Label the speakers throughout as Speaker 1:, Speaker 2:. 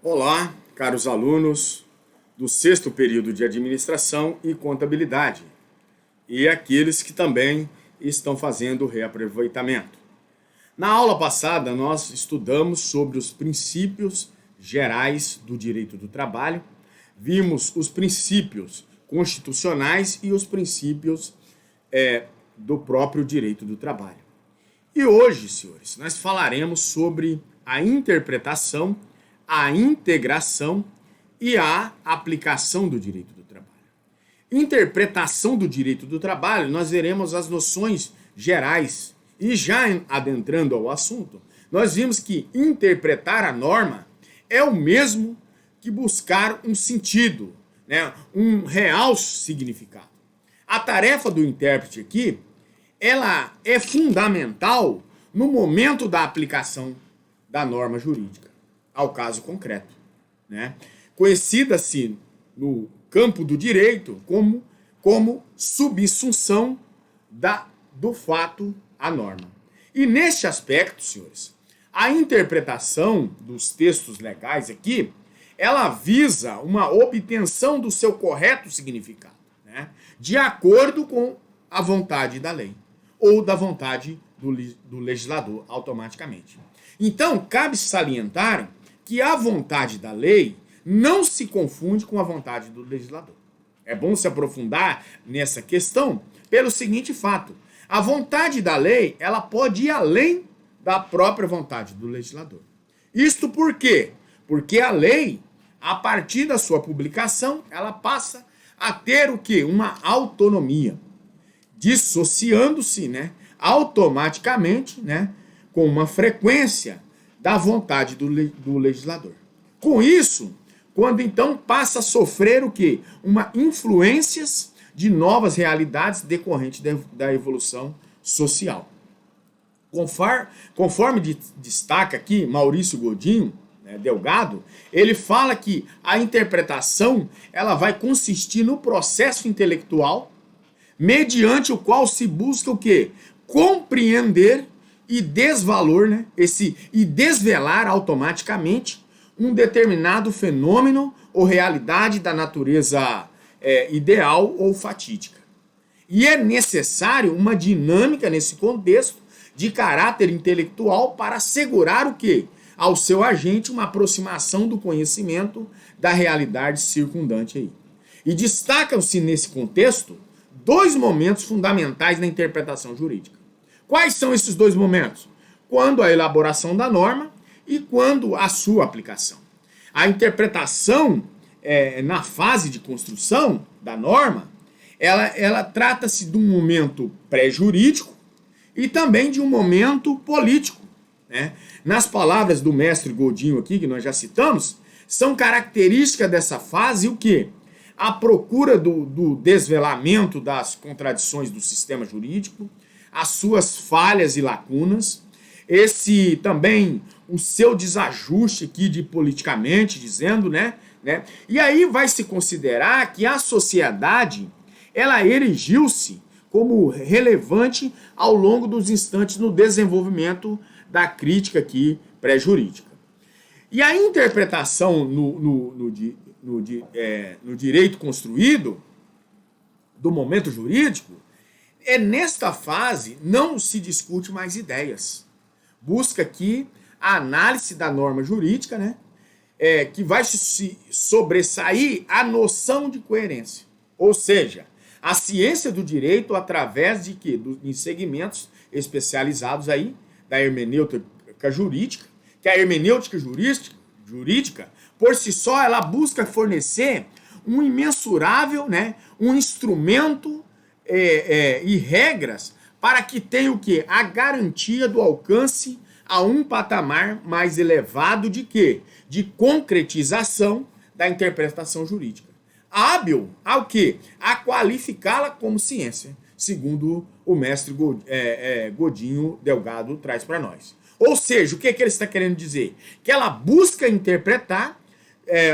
Speaker 1: Olá, caros alunos do sexto período de Administração e Contabilidade e aqueles que também estão fazendo reaproveitamento. Na aula passada, nós estudamos sobre os princípios gerais do direito do trabalho, vimos os princípios constitucionais e os princípios do próprio direito do trabalho. E hoje, senhores, nós falaremos sobre a interpretação, a integração e a aplicação do direito do trabalho. Interpretação do direito do trabalho, nós veremos as noções gerais. E já adentrando ao assunto, nós vimos que interpretar a norma é o mesmo que buscar um sentido, um real significado. A tarefa do intérprete aqui, ela é fundamental no momento da aplicação da norma jurídica ao caso concreto, conhecida-se no campo do direito como subsunção do fato à norma. E neste aspecto, senhores, a interpretação dos textos legais aqui, ela visa uma obtenção do seu correto significado, de acordo com a vontade da lei ou da vontade do legislador automaticamente. Então, cabe salientar que a vontade da lei não se confunde com a vontade do legislador. É bom se aprofundar nessa questão pelo seguinte fato: a vontade da lei, ela pode ir além da própria vontade do legislador. Isto por quê? Porque a lei, a partir da sua publicação, ela passa a ter o quê? Uma autonomia, dissociando-se, automaticamente, com uma frequência da vontade do legislador. Com isso, quando então passa a sofrer o quê? Uma influências de novas realidades decorrentes da evolução social. Conforme destaca aqui Maurício Godinho, Delgado, ele fala que a interpretação ela vai consistir no processo intelectual mediante o qual se busca o quê? Compreender e desvalor, e desvelar automaticamente um determinado fenômeno ou realidade da natureza ideal ou fatídica. E é necessário uma dinâmica nesse contexto de caráter intelectual para assegurar o quê? Ao seu agente uma aproximação do conhecimento da realidade circundante aí. E destacam-se nesse contexto dois momentos fundamentais na interpretação jurídica. Quais são esses dois momentos? Quando a elaboração da norma e quando a sua aplicação. A interpretação na fase de construção da norma, ela trata-se de um momento pré-jurídico e também de um momento político. Nas palavras do mestre Godinho aqui, que nós já citamos, são características dessa fase o quê? A procura do desvelamento das contradições do sistema jurídico, as suas falhas e lacunas, esse também o seu desajuste aqui de politicamente dizendo, E aí vai se considerar que a sociedade ela erigiu-se como relevante ao longo dos instantes no desenvolvimento da crítica aqui pré-jurídica. E a interpretação no direito construído do momento jurídico, nesta fase não se discute mais ideias. Busca aqui a análise da norma jurídica, que vai se sobressair a noção de coerência. Ou seja, a ciência do direito através de quê? Em segmentos especializados aí da hermenêutica jurídica, que a hermenêutica jurídica, por si só, ela busca fornecer um imensurável, um instrumento e regras para que tenha o quê? A garantia do alcance a um patamar mais elevado de quê? De concretização da interpretação jurídica. Hábil ao quê? A qualificá-la como ciência, segundo o mestre Godinho Delgado traz para nós. Ou seja, o que ele está querendo dizer? Que ela busca interpretar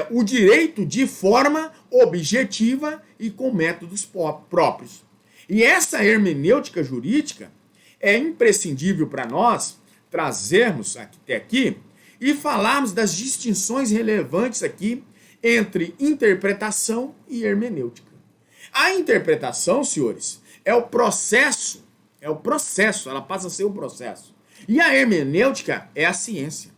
Speaker 1: o direito de forma objetiva e com métodos próprios. E essa hermenêutica jurídica é imprescindível para nós trazermos até aqui e falarmos das distinções relevantes aqui entre interpretação e hermenêutica. A interpretação, senhores, é o processo, ela passa a ser o processo. E a hermenêutica é a ciência,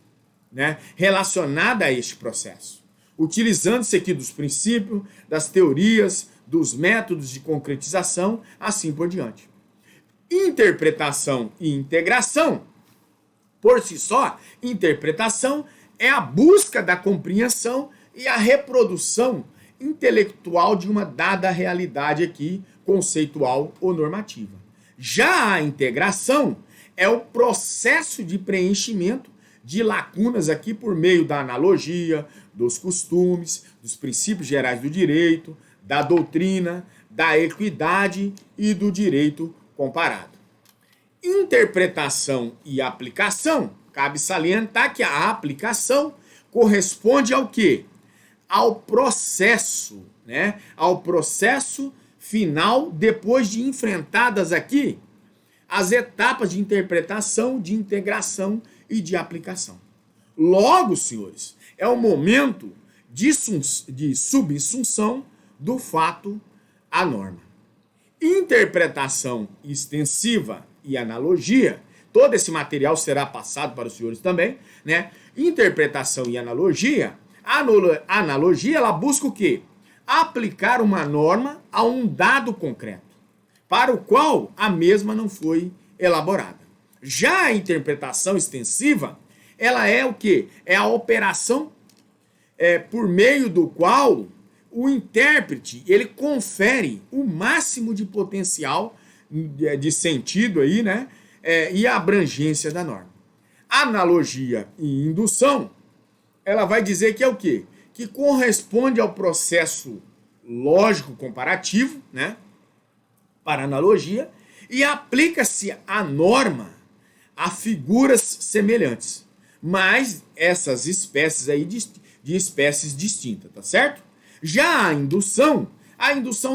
Speaker 1: né, relacionada a este processo, utilizando-se aqui dos princípios, das teorias, dos métodos de concretização, assim por diante. Interpretação e integração, por si só, interpretação é a busca da compreensão e a reprodução intelectual de uma dada realidade aqui, conceitual ou normativa. Já a integração é o processo de preenchimento de lacunas aqui por meio da analogia, dos costumes, dos princípios gerais do direito, da doutrina, da equidade e do direito comparado. Interpretação e aplicação, cabe salientar que a aplicação corresponde ao quê? Ao processo, né? Ao processo final, depois de enfrentadas aqui as etapas de interpretação, de integração e de aplicação. Logo, senhores, é o momento de subsunção do fato à norma. Interpretação extensiva e analogia, todo esse material será passado para os senhores também, né? Interpretação e analogia, a analogia ela busca o quê? Aplicar uma norma a um dado concreto, para o qual a mesma não foi elaborada. Já a interpretação extensiva, ela é o quê? É a operação por meio do qual o intérprete ele confere o máximo de potencial de sentido aí, né? E a abrangência da norma. Analogia e indução, ela vai dizer que é o quê? Que corresponde ao processo lógico comparativo, né? Para analogia, e aplica-se a norma a figuras semelhantes, mas essas espécies aí de espécies distintas, tá certo? Já a indução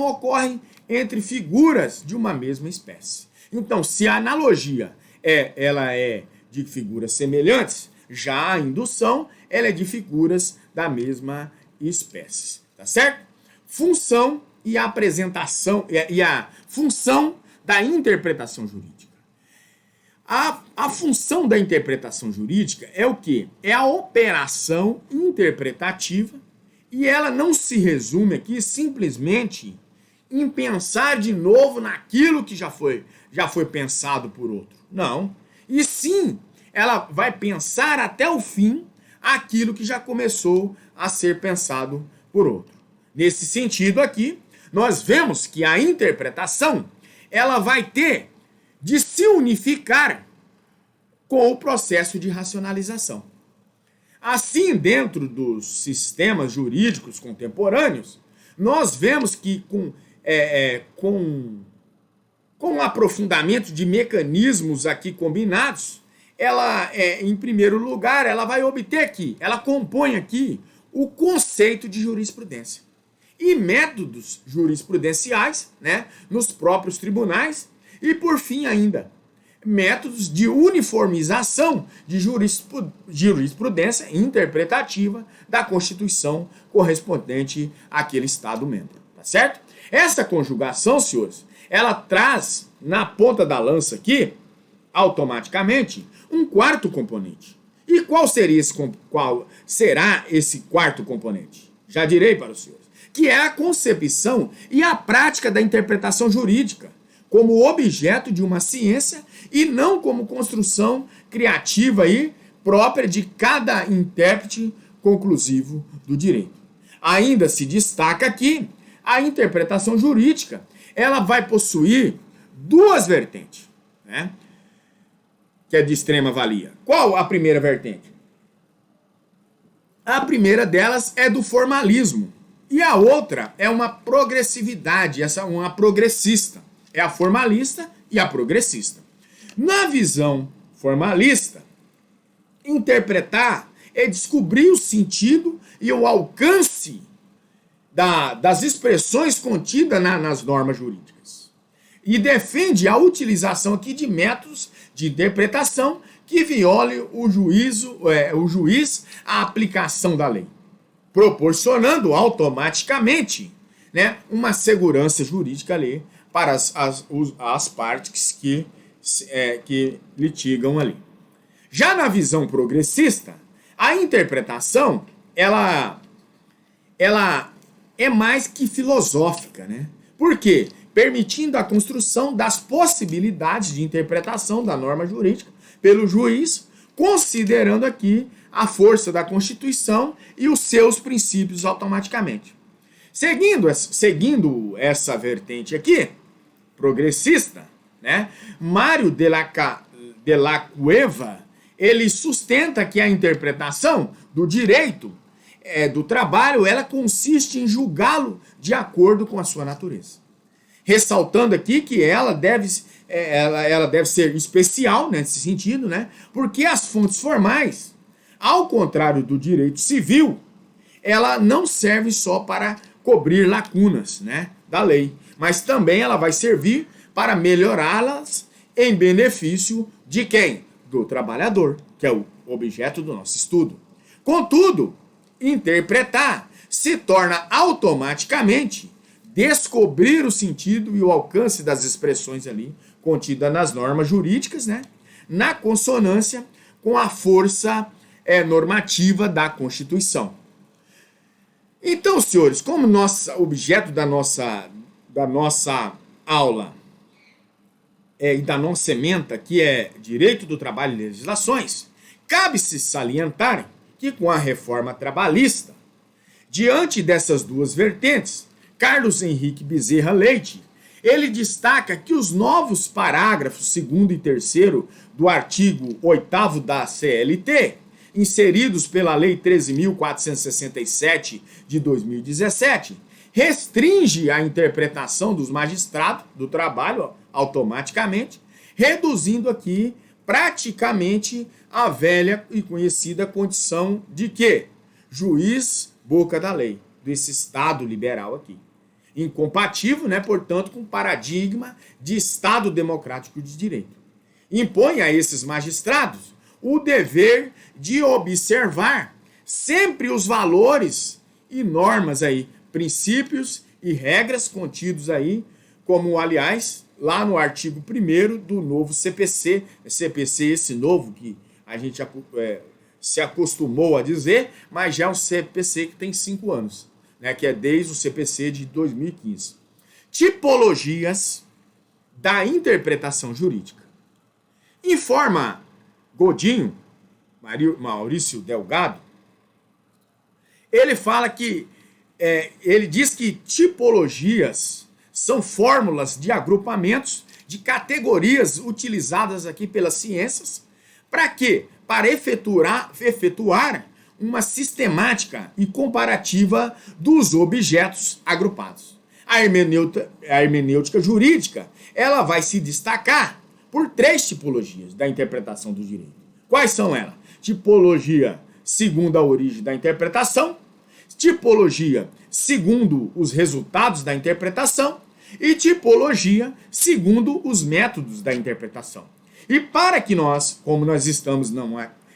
Speaker 1: ocorre entre figuras de uma mesma espécie. Então, se a analogia ela é de figuras semelhantes, já a indução ela é de figuras da mesma espécie, tá certo? Função e a apresentação e a função da interpretação jurídica. A função da interpretação jurídica é o quê? É a operação interpretativa e ela não se resume aqui simplesmente em pensar de novo naquilo que já foi pensado por outro. Não. E sim, ela vai pensar até o fim aquilo que já começou a ser pensado por outro. Nesse sentido aqui, nós vemos que a interpretação ela vai ter de se unificar com o processo de racionalização. Assim, dentro dos sistemas jurídicos contemporâneos, nós vemos que com o aprofundamento de mecanismos aqui combinados, ela, em primeiro lugar, ela vai obter aqui, ela compõe aqui o conceito de jurisprudência. E métodos jurisprudenciais, né, nos próprios tribunais, e por fim ainda, métodos de uniformização de jurisprudência interpretativa da Constituição correspondente àquele Estado-membro, tá certo? Essa conjugação, senhores, ela traz na ponta da lança aqui, automaticamente, um quarto componente. E qual será esse quarto componente? Já direi para os senhores. Que é a concepção e a prática da interpretação jurídica, como objeto de uma ciência e não como construção criativa aí própria de cada intérprete conclusivo do direito. Ainda se destaca aqui a interpretação jurídica. Ela vai possuir duas vertentes, né? Que é de extrema valia. Qual a primeira vertente? A primeira delas é do formalismo. E a outra é uma progressividade, uma progressista. É a formalista e a progressista. Na visão formalista, interpretar é descobrir o sentido e o alcance das expressões contidas nas normas jurídicas. E defende a utilização aqui de métodos de interpretação que viole o juiz a aplicação da lei, proporcionando automaticamente, né, uma segurança jurídica ali para as partes que litigam ali. Já na visão progressista, a interpretação ela é mais que filosófica, né? Por quê? Permitindo a construção das possibilidades de interpretação da norma jurídica pelo juiz, considerando aqui a força da Constituição e os seus princípios automaticamente. Seguindo essa vertente aqui, progressista, né? Mário de la Cueva, ele sustenta que a interpretação do direito do trabalho, ela consiste em julgá-lo de acordo com a sua natureza. Ressaltando aqui que ela deve ser especial nesse sentido, né? Porque as fontes formais, ao contrário do direito civil, ela não serve só para cobrir lacunas, né, da lei, mas também ela vai servir para melhorá-las em benefício de quem? Do trabalhador, que é o objeto do nosso estudo. Contudo, interpretar se torna automaticamente descobrir o sentido e o alcance das expressões ali contidas nas normas jurídicas, né, na consonância com a força normativa da Constituição. Então, senhores, como objeto da nossa aula e da nossa ementa, que é Direito do Trabalho e Legislações, cabe-se salientar que com a reforma trabalhista, diante dessas duas vertentes, Carlos Henrique Bezerra Leite, ele destaca que os novos parágrafos 2º e 3º do artigo 8º da CLT, inseridos pela Lei 13.467 de 2017, restringe a interpretação dos magistrados do trabalho automaticamente, reduzindo aqui praticamente a velha e conhecida condição de que juiz boca da lei, desse Estado liberal aqui. Incompatível, né, portanto, com o paradigma de Estado democrático de direito. Impõe a esses magistrados o dever de observar sempre os valores e normas aí, princípios e regras contidos aí, como, aliás, lá no artigo 1º do novo CPC, CPC esse novo que a gente se acostumou a dizer, mas já é um CPC que tem 5 anos, né, que é desde o CPC de 2015. Tipologias da interpretação jurídica. Informa Godinho, Maurício Delgado, ele fala que, ele diz que tipologias são fórmulas de agrupamentos de categorias utilizadas aqui pelas ciências. Para quê? Para efetuar uma sistemática e comparativa dos objetos agrupados. A hermenêutica jurídica, ela vai se destacar por 3 tipologias da interpretação do direito. Quais são elas? Tipologia segundo a origem da interpretação, tipologia segundo os resultados da interpretação e tipologia segundo os métodos da interpretação. E para que nós, como nós estamos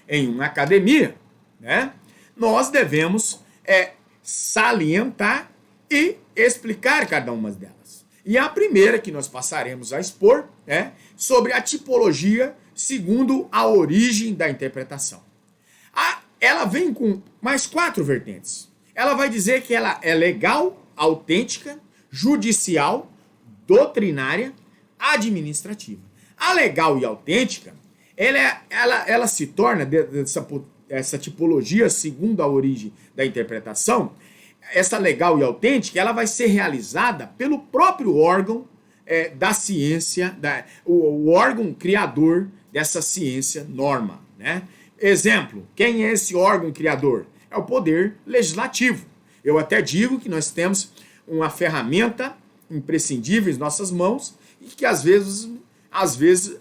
Speaker 1: em uma academia, né, nós devemos salientar e explicar cada uma delas. E a primeira que nós passaremos a expor é sobre a tipologia segundo a origem da interpretação. Ela vem com mais 4 vertentes. Ela vai dizer que ela é legal, autêntica, judicial, doutrinária, administrativa. A legal e autêntica, ela se torna, essa tipologia segundo a origem da interpretação, essa legal e autêntica, ela vai ser realizada pelo próprio órgão da ciência, o órgão criador dessa ciência norma, né? Exemplo, quem é esse órgão criador? É o Poder Legislativo. Eu até digo que nós temos uma ferramenta imprescindível em nossas mãos e que às vezes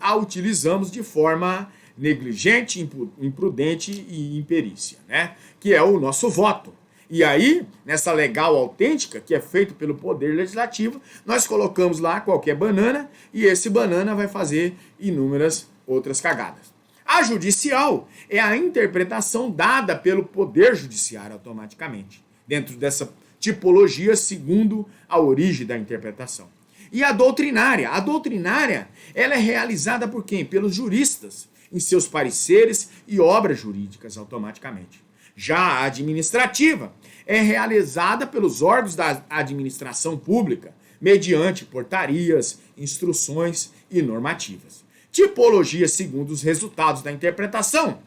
Speaker 1: a utilizamos de forma negligente, imprudente e imperícia, né? Que é o nosso voto. E aí, nessa legal autêntica, que é feito pelo Poder Legislativo, nós colocamos lá qualquer banana e esse banana vai fazer inúmeras outras cagadas. A judicial é a interpretação dada pelo Poder Judiciário automaticamente, dentro dessa tipologia segundo a origem da interpretação. E a doutrinária? A doutrinária, ela é realizada por quem? Pelos juristas, em seus pareceres e obras jurídicas automaticamente. Já a administrativa é realizada pelos órgãos da administração pública, mediante portarias, instruções e normativas. Tipologia segundo os resultados da interpretação.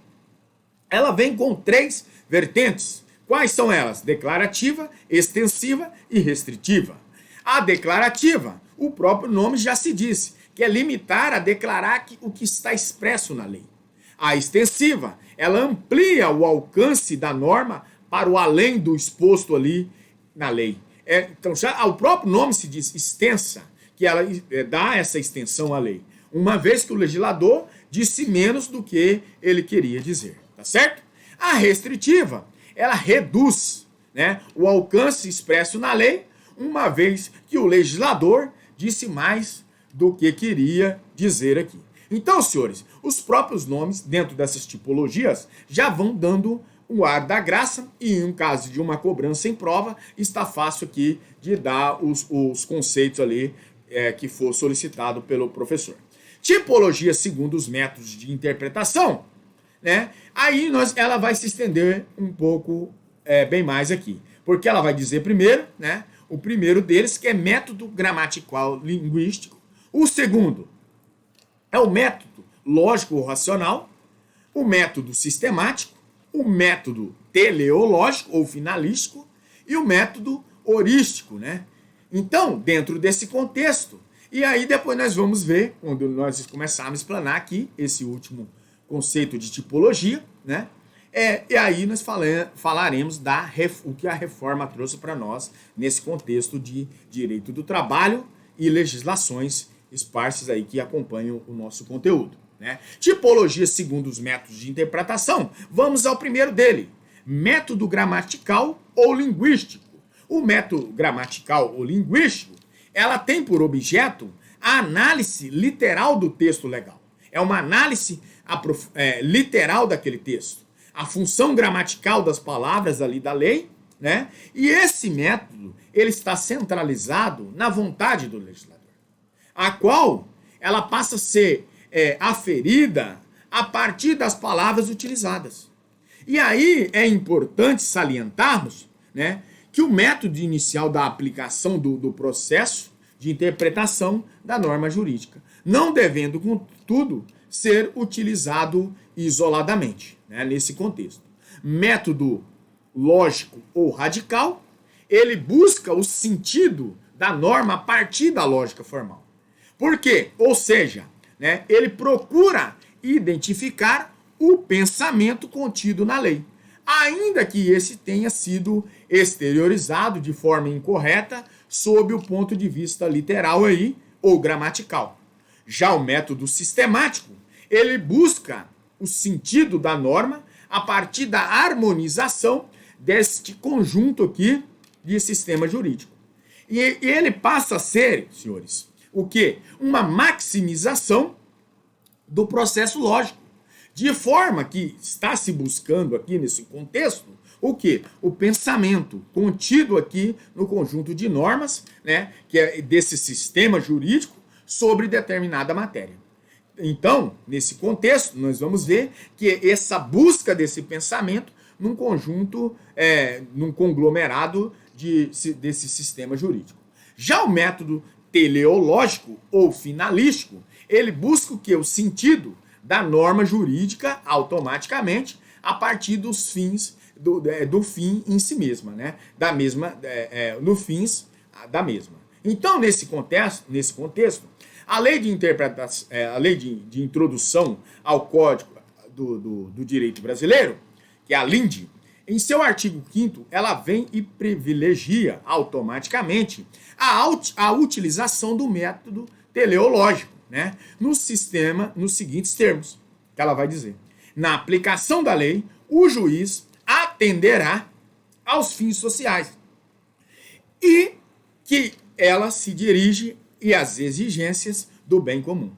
Speaker 1: Ela vem com 3 vertentes. Quais são elas? Declarativa, extensiva e restritiva. A declarativa, o próprio nome já se disse, que é limitar a declarar o que está expresso na lei. A extensiva, ela amplia o alcance da norma para o além do exposto ali na lei. Então, já o próprio nome se diz extensa, que ela dá essa extensão à lei, uma vez que o legislador disse menos do que ele queria dizer, tá certo? A restritiva, ela reduz, né, o alcance expresso na lei, uma vez que o legislador disse mais do que queria dizer aqui. Então, senhores, os próprios nomes dentro dessas tipologias já vão dando o ar da graça e, em um caso de uma cobrança em prova, está fácil aqui de dar os conceitos ali que for solicitado pelo professor. Tipologia segundo os métodos de interpretação, né? Aí ela vai se estender um pouco bem mais aqui, porque ela vai dizer primeiro, né? O primeiro deles, que é método gramatical linguístico. O segundo é o método lógico-racional, o método sistemático, o método teleológico ou finalístico e o método heurístico, né? Então, dentro desse contexto, e aí depois nós vamos ver, quando nós começarmos a explanar aqui esse último conceito de tipologia, né? E aí nós falaremos o que a reforma trouxe para nós nesse contexto de direito do trabalho e legislações esparsas aí que acompanham o nosso conteúdo, né? Tipologia segundo os métodos de interpretação. Vamos ao primeiro dele, método gramatical ou linguístico. O método gramatical ou linguístico, ela tem por objeto a análise literal do texto legal. É uma análise literal daquele texto. A função gramatical das palavras ali da lei, né? E esse método, ele está centralizado na vontade do legislador, a qual ela passa a ser aferida a partir das palavras utilizadas. E aí é importante salientarmos, né, que o método inicial da aplicação do processo de interpretação da norma jurídica, não devendo, contudo, ser utilizado isoladamente, né, nesse contexto. Método lógico ou radical, ele busca o sentido da norma a partir da lógica formal. Por quê? Ou seja, né, ele procura identificar o pensamento contido na lei, ainda que esse tenha sido exteriorizado de forma incorreta sob o ponto de vista literal aí, ou gramatical. Já o método sistemático, ele busca o sentido da norma a partir da harmonização deste conjunto aqui de sistema jurídico. E ele passa a ser, senhores, o quê? Uma maximização do processo lógico. De forma que está se buscando aqui nesse contexto o quê? O pensamento contido aqui no conjunto de normas, né, que é desse sistema jurídico sobre determinada matéria. Então, nesse contexto, nós vamos ver que essa busca desse pensamento num conjunto, num conglomerado desse sistema jurídico. Já o método teleológico ou finalístico, ele busca o quê? O sentido da norma jurídica automaticamente a partir dos fins do fim em si mesma, né? No fins da mesma. Então, nesse contexto, a lei de interpretação, a lei de introdução ao Código do Direito Brasileiro, que é a LINDE, em seu artigo 5º, ela vem e privilegia automaticamente a utilização do método teleológico, né, nos seguintes termos, que ela vai dizer: na aplicação da lei, o juiz atenderá aos fins sociais e que ela se dirige e às exigências do bem comum.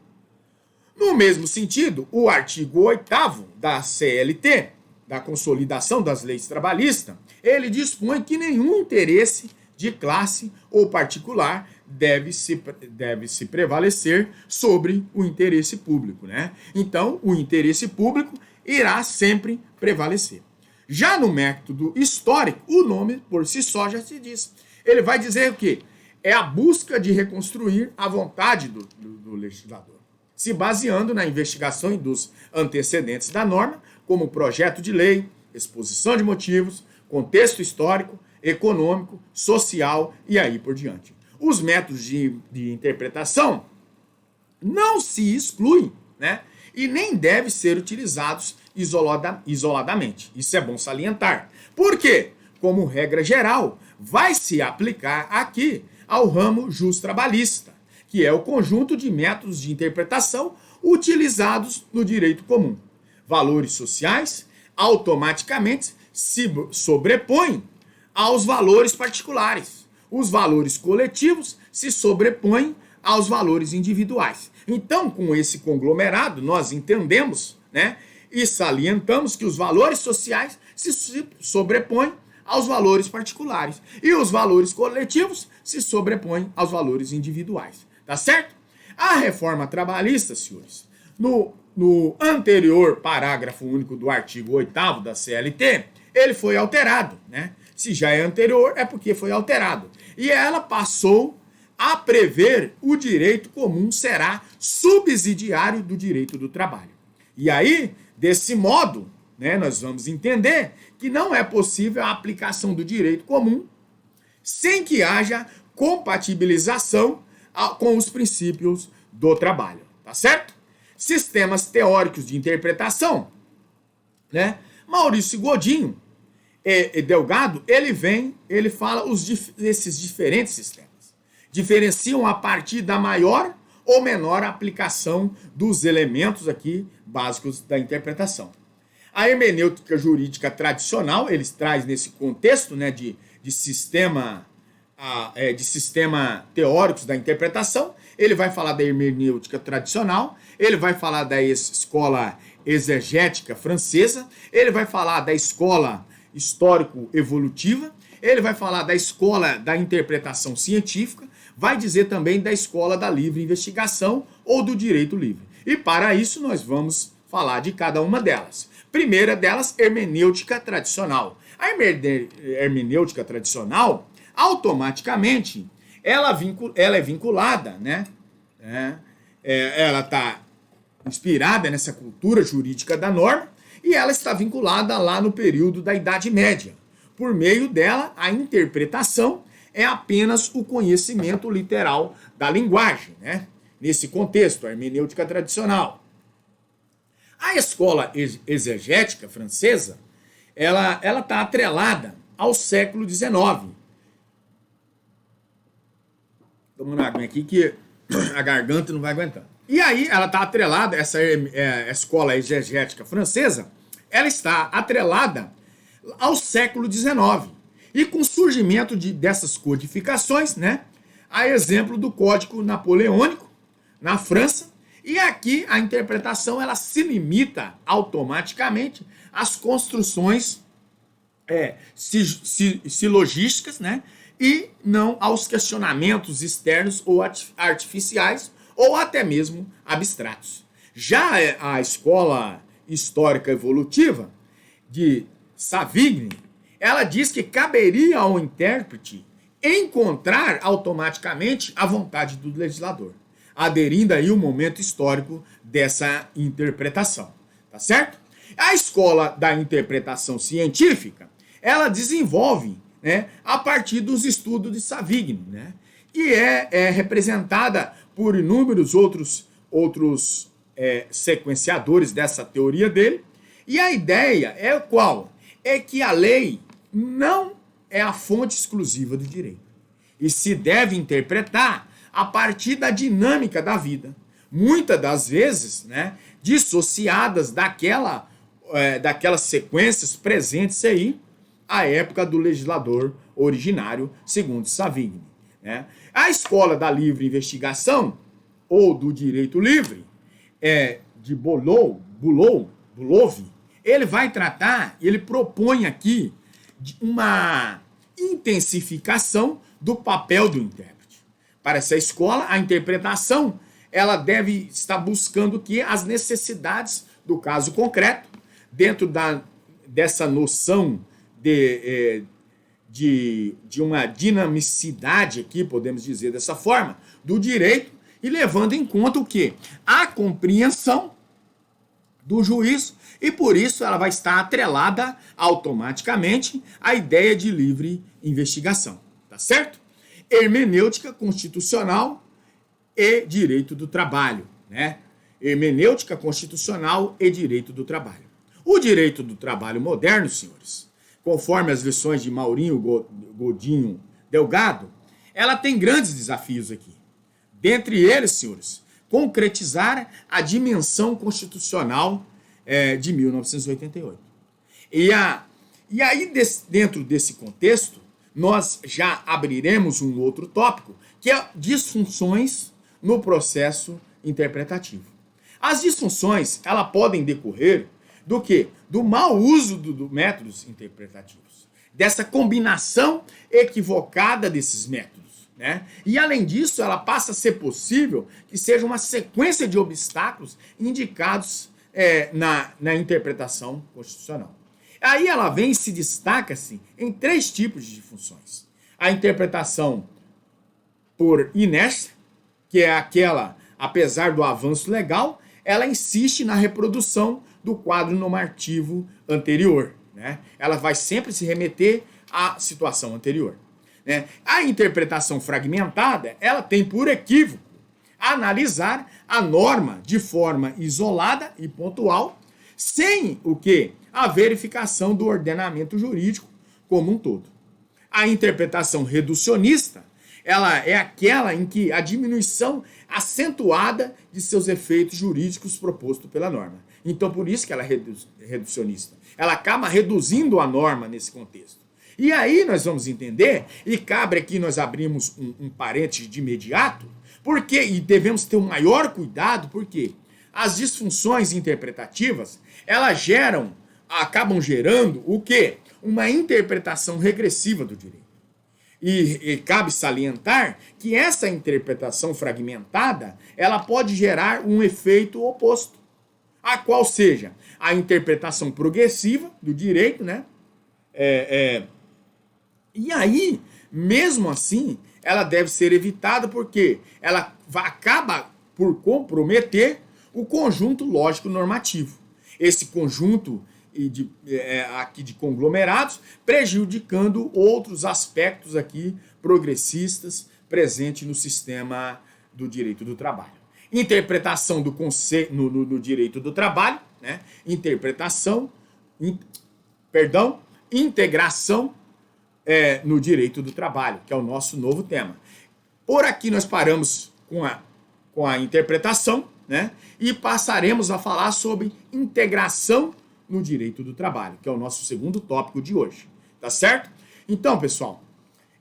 Speaker 1: No mesmo sentido, o artigo 8º da CLT, da Consolidação das Leis Trabalhistas, ele dispõe que nenhum interesse de classe ou particular deve se prevalecer sobre o interesse público, né? Então, o interesse público irá sempre prevalecer. Já no método histórico, o nome por si só já se diz. Ele vai dizer o quê? É a busca de reconstruir a vontade do legislador, se baseando na investigação dos antecedentes da norma, como projeto de lei, exposição de motivos, contexto histórico, econômico, social e aí por diante. Os métodos de interpretação não se excluem, né? E nem devem ser utilizados isoladamente. Isso é bom salientar. Por quê? Como regra geral, vai se aplicar aqui ao ramo justo-trabalhista, que é o conjunto de métodos de interpretação utilizados no direito comum. Valores sociais automaticamente se sobrepõem aos valores particulares. Os valores coletivos se sobrepõem aos valores individuais. Então, com esse conglomerado, nós entendemos, né, e salientamos que os valores sociais se sobrepõem aos valores particulares e os valores coletivos se sobrepõem aos valores individuais. Tá certo? A reforma trabalhista, senhores, no anterior parágrafo único do artigo 8º da CLT, ele foi alterado, né? Se já é anterior, é porque foi alterado. E ela passou a prever o direito comum será subsidiário do direito do trabalho. E aí, desse modo, né, nós vamos entender que não é possível a aplicação do direito comum sem que haja compatibilização com os princípios do trabalho, tá certo? Sistemas teóricos de interpretação, né? Maurício Godinho Delgado, ele fala esses diferentes sistemas. Diferenciam a partir da maior ou menor aplicação dos elementos aqui básicos da interpretação. A hermenêutica jurídica tradicional, eles traz nesse contexto, né, de sistema teóricos da interpretação, ele vai falar da hermenêutica tradicional, ele vai falar da escola exegética francesa, ele vai falar da escola histórico-evolutiva, ele vai falar da escola da interpretação científica, vai dizer também da escola da livre investigação ou do direito livre. E para isso nós vamos falar de cada uma delas. Primeira delas, hermenêutica tradicional. A hermenêutica tradicional, automaticamente, ela é vinculada, né? Ela está inspirada nessa cultura jurídica da norma e ela está vinculada lá no período da Idade Média. Por meio dela, a interpretação é apenas o conhecimento literal da linguagem, né? Nesse contexto, a hermenêutica tradicional. A escola exegética francesa, ela está atrelada ao século XIX. Tomando água aqui que a garganta não vai aguentar. E aí ela está atrelada, essa escola exegética francesa, ela está atrelada ao século XIX. E com o surgimento dessas codificações, né, a exemplo do Código Napoleônico na França, e aqui a interpretação ela se limita automaticamente às construções silogísticas, né, e não aos questionamentos externos ou artificiais ou até mesmo abstratos. Já a escola histórica evolutiva de Savigny, ela diz que caberia ao intérprete encontrar automaticamente a vontade do legislador, aderindo aí o momento histórico dessa interpretação, tá certo? A escola da interpretação científica, ela desenvolve, né, a partir dos estudos de Savigny, né, e é representada por inúmeros outros sequenciadores dessa teoria dele, e a ideia é qual? É que a lei não é a fonte exclusiva do direito. E se deve interpretar a partir da dinâmica da vida. Muitas das vezes, né, dissociadas daquelas sequências presentes aí à época do legislador originário, segundo Savigny, né? A escola da livre investigação, ou do direito livre, de Bulov, ele vai tratar, ele propõe aqui de uma intensificação do papel do intérprete. Para essa escola, a interpretação ela deve estar buscando que as necessidades do caso concreto, dentro dessa noção de uma dinamicidade aqui, podemos dizer dessa forma, do direito, e levando em conta o quê? A compreensão do juízo, e por isso ela vai estar atrelada automaticamente à ideia de livre investigação, tá certo? Hermenêutica constitucional e direito do trabalho, né? Hermenêutica constitucional e direito do trabalho. O direito do trabalho moderno, senhores, conforme as lições de Maurinho Godinho Delgado, ela tem grandes desafios aqui. Dentre eles, senhores, concretizar a dimensão constitucional de 1988. E aí, dentro desse contexto, nós já abriremos um outro tópico, que é disfunções no processo interpretativo. As disfunções, elas podem decorrer do quê? Do mau uso dos métodos interpretativos, dessa combinação equivocada desses métodos, né? E além disso, ela passa a ser possível que seja uma sequência de obstáculos indicados na interpretação constitucional. Aí ela vem e se destaca-se em 3 tipos de funções. A interpretação por inércia, que é aquela, apesar do avanço legal, ela insiste na reprodução do quadro normativo anterior, né? Ela vai sempre se remeter à situação anterior, né? A interpretação fragmentada, ela tem por equívoco analisar a norma de forma isolada e pontual, sem o quê? A verificação do ordenamento jurídico como um todo. A interpretação reducionista, ela é aquela em que a diminuição acentuada de seus efeitos jurídicos proposto pela norma. Então, por isso que ela é reducionista. Ela acaba reduzindo a norma nesse contexto. E aí nós vamos entender, e cabe aqui nós abrimos um parênteses de imediato, porque, e devemos ter um maior cuidado, porque as disfunções interpretativas, elas acabam gerando o quê? Uma interpretação regressiva do direito. E cabe salientar que essa interpretação fragmentada, ela pode gerar um efeito oposto, a qual seja a interpretação progressiva do direito, né? E aí, mesmo assim, ela deve ser evitada porque ela acaba por comprometer o conjunto lógico normativo. Esse conjunto aqui de conglomerados, prejudicando outros aspectos aqui progressistas presentes no sistema do direito do trabalho. Interpretação do conceito no direito do trabalho, né? Integração no direito do trabalho, que é o nosso novo tema. Por aqui nós paramos com a interpretação, né? E passaremos a falar sobre integração no direito do trabalho, que é o nosso segundo tópico de hoje, tá certo? Então, pessoal,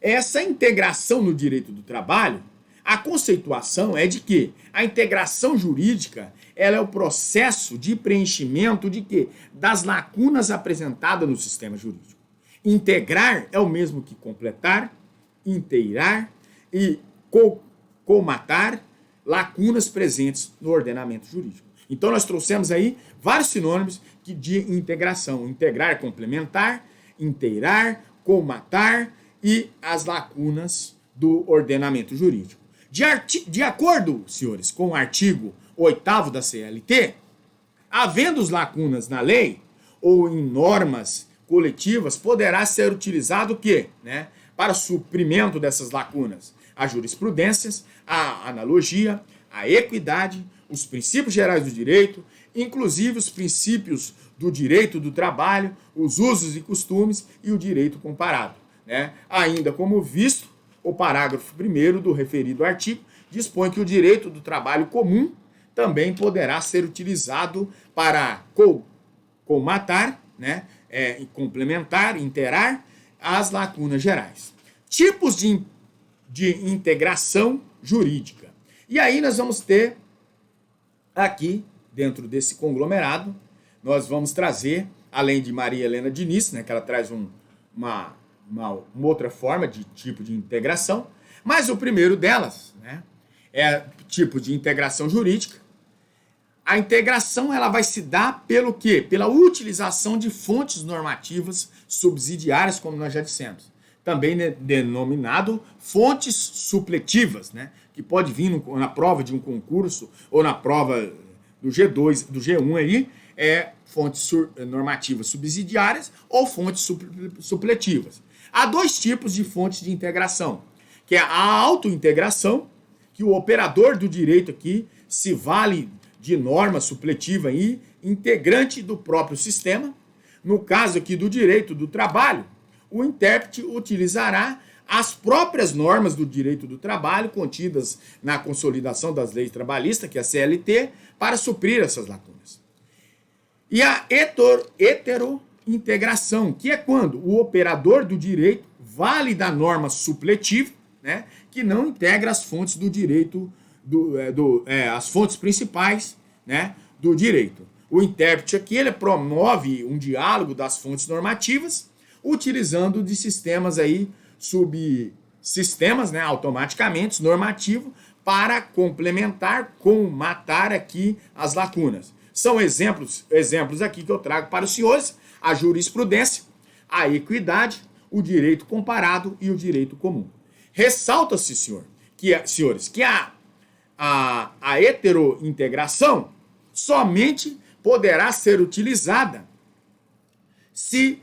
Speaker 1: essa integração no direito do trabalho, a conceituação é de que a integração jurídica, ela é o processo de preenchimento de quê? Das lacunas apresentadas no sistema jurídico. Integrar é o mesmo que completar, inteirar e colmatar lacunas presentes no ordenamento jurídico. Então, nós trouxemos aí vários sinônimos de integração. Integrar é complementar, inteirar, colmatar e as lacunas do ordenamento jurídico. De acordo, senhores, com o artigo 8º da CLT, havendo lacunas na lei ou em normas coletivas, poderá ser utilizado o quê? Né? Para suprimento dessas lacunas, a jurisprudências, a analogia, a equidade, os princípios gerais do direito, inclusive os princípios do direito do trabalho, os usos e costumes e o direito comparado, né? Ainda como visto, o parágrafo 1º do referido artigo dispõe que o direito do trabalho comum também poderá ser utilizado para colmatar, né? Complementar, inteirar as lacunas gerais. Tipos de integração jurídica. E aí nós vamos ter Aqui, dentro desse conglomerado, nós vamos trazer, além de Maria Helena Diniz, né, que ela traz uma outra forma de tipo de integração, mas o primeiro delas, né, é tipo de integração jurídica. A integração ela vai se dar pelo quê? Pela utilização de fontes normativas subsidiárias, como nós já dissemos. Também denominado fontes supletivas, né? Que pode vir na prova de um concurso ou na prova do G2, do G1 aí, fontes normativas subsidiárias ou fontes supletivas. Há dois tipos de fontes de integração, que é a autointegração, que o operador do direito aqui se vale de norma supletiva aí, integrante do próprio sistema. No caso aqui do direito do trabalho, o intérprete utilizará as próprias normas do direito do trabalho contidas na Consolidação das Leis Trabalhistas, que é a CLT, para suprir essas lacunas. E a heterointegração, que é quando o operador do direito vale da norma supletiva, né, que não integra as fontes do direito, as fontes principais, né, do direito. O intérprete aqui ele promove um diálogo das fontes normativas, utilizando de sistemas aí, subsistemas, né, automaticamente normativos, para complementar, matar aqui as lacunas. São exemplos aqui que eu trago para os senhores: a jurisprudência, a equidade, o direito comparado e o direito comum. Ressalta-se, senhores, que a heterointegração somente poderá ser utilizada se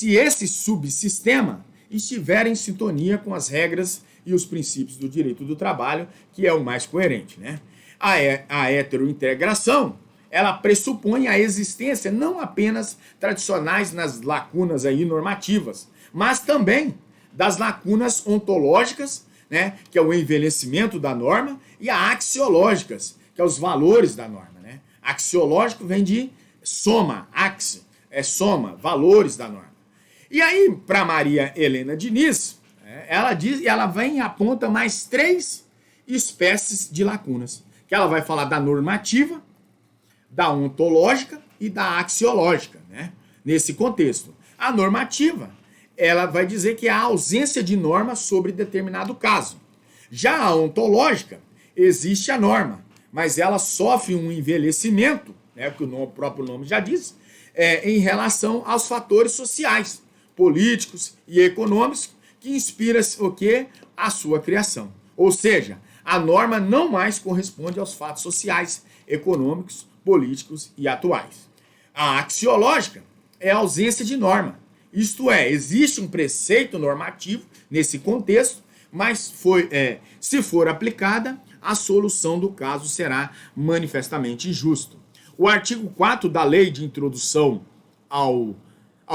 Speaker 1: esse subsistema estiver em sintonia com as regras e os princípios do direito do trabalho, que é o mais coerente, né? A heterointegração, ela pressupõe a existência não apenas tradicionais nas lacunas aí normativas, mas também das lacunas ontológicas, né, que é o envelhecimento da norma, e a axiológicas, que é os valores da norma, né? Axiológico vem de soma, soma, valores da norma. E aí, para Maria Helena Diniz, ela vem e aponta mais 3 espécies de lacunas, que ela vai falar da normativa, da ontológica e da axiológica, né? Nesse contexto. A normativa, ela vai dizer que há ausência de norma sobre determinado caso. Já a ontológica, existe a norma, mas ela sofre um envelhecimento, né, que o próprio nome já diz, em relação aos fatores sociais, políticos e econômicos que inspiram o quê? A sua criação. Ou seja, a norma não mais corresponde aos fatos sociais, econômicos, políticos e atuais. A axiológica é a ausência de norma. Isto é, existe um preceito normativo nesse contexto, mas se for aplicada, a solução do caso será manifestamente injusta. O artigo 4 da Lei de Introdução ao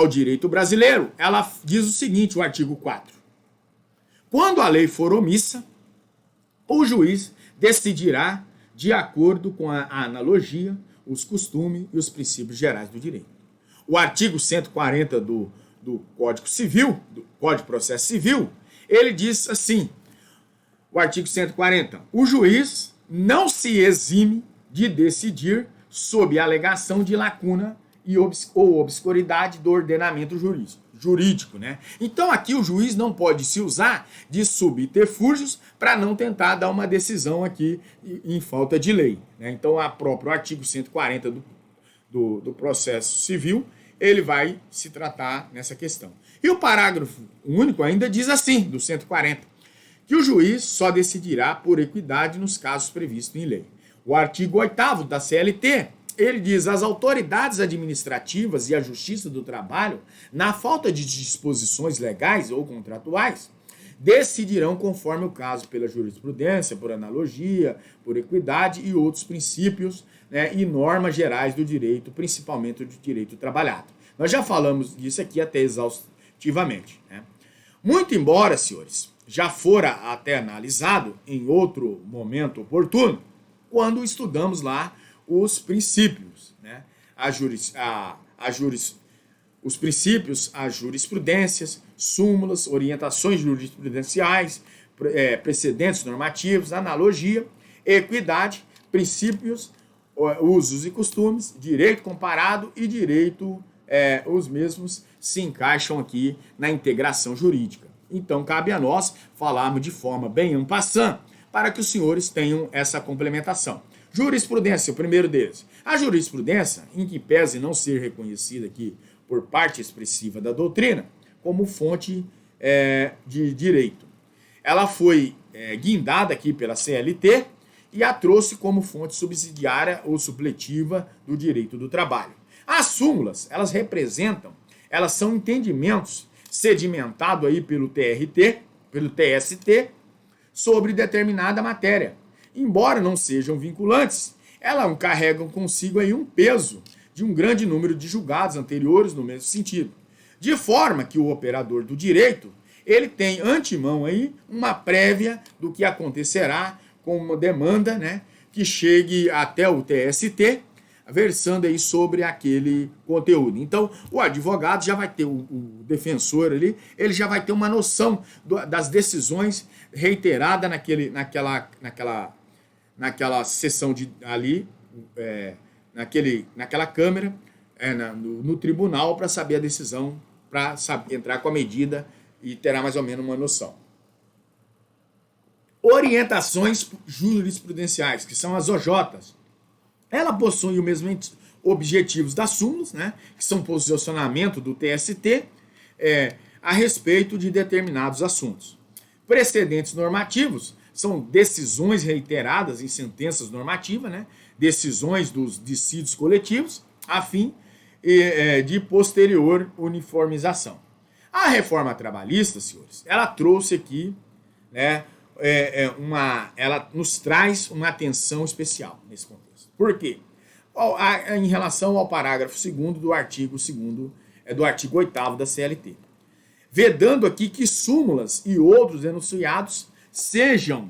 Speaker 1: Direito Brasileiro, ela diz o seguinte, o artigo 4. Quando a lei for omissa, o juiz decidirá de acordo com a analogia, os costumes e os princípios gerais do direito. O artigo 140 do Código Civil, do Código de Processo Civil, ele diz assim, o artigo 140, o juiz não se exime de decidir sob a alegação de lacuna ou obscuridade do ordenamento jurídico, né? Então aqui o juiz não pode se usar de subterfúgios para não tentar dar uma decisão aqui em falta de lei, né? Então o próprio artigo 140 do processo civil, ele vai se tratar nessa questão. E o parágrafo único ainda diz assim, do 140, que o juiz só decidirá por equidade nos casos previstos em lei. O artigo 8º da CLT, ele diz, as autoridades administrativas e a Justiça do Trabalho, na falta de disposições legais ou contratuais, decidirão conforme o caso pela jurisprudência, por analogia, por equidade e outros princípios, né, e normas gerais do direito, principalmente do direito trabalhado. Nós já falamos disso aqui até exaustivamente, né? Muito embora, senhores, já fora até analisado em outro momento oportuno, quando estudamos lá os princípios, né? Os princípios, as jurisprudências, súmulas, orientações jurisprudenciais, precedentes normativos, analogia, equidade, princípios, usos e costumes, direito comparado e direito, os mesmos se encaixam aqui na integração jurídica. Então, cabe a nós falarmos de forma bem en passant para que os senhores tenham essa complementação. Jurisprudência, o primeiro deles. A jurisprudência, em que pese não ser reconhecida aqui por parte expressiva da doutrina, como fonte de direito. Ela foi guindada aqui pela CLT e a trouxe como fonte subsidiária ou supletiva do direito do trabalho. As súmulas, elas são entendimentos sedimentados aí pelo TST, sobre determinada matéria. Embora não sejam vinculantes, elas carregam consigo aí um peso de um grande número de julgados anteriores no mesmo sentido. De forma que o operador do direito, ele tem antemão aí uma prévia do que acontecerá com uma demanda, né, que chegue até o TST, versando aí sobre aquele conteúdo. Então, o advogado já vai ter, o defensor ali, ele já vai ter uma noção das decisões reiteradas naquela sessão ali, naquela câmara, no tribunal, para saber a decisão, para entrar com a medida e terá mais ou menos uma noção. Orientações jurisprudenciais, que são as OJs. Ela possui os mesmos objetivos das súmulas, né, que são posicionamento do TST a respeito de determinados assuntos. Precedentes normativos são decisões reiteradas em sentenças normativas, né, decisões dos dissídios coletivos, a fim de posterior uniformização. A reforma trabalhista, senhores, ela trouxe aqui, né, ela nos traz uma atenção especial nesse contexto. Por quê? Em relação ao parágrafo 2º do artigo 2º, do artigo 8º da CLT. Vedando aqui que súmulas e outros enunciados sejam,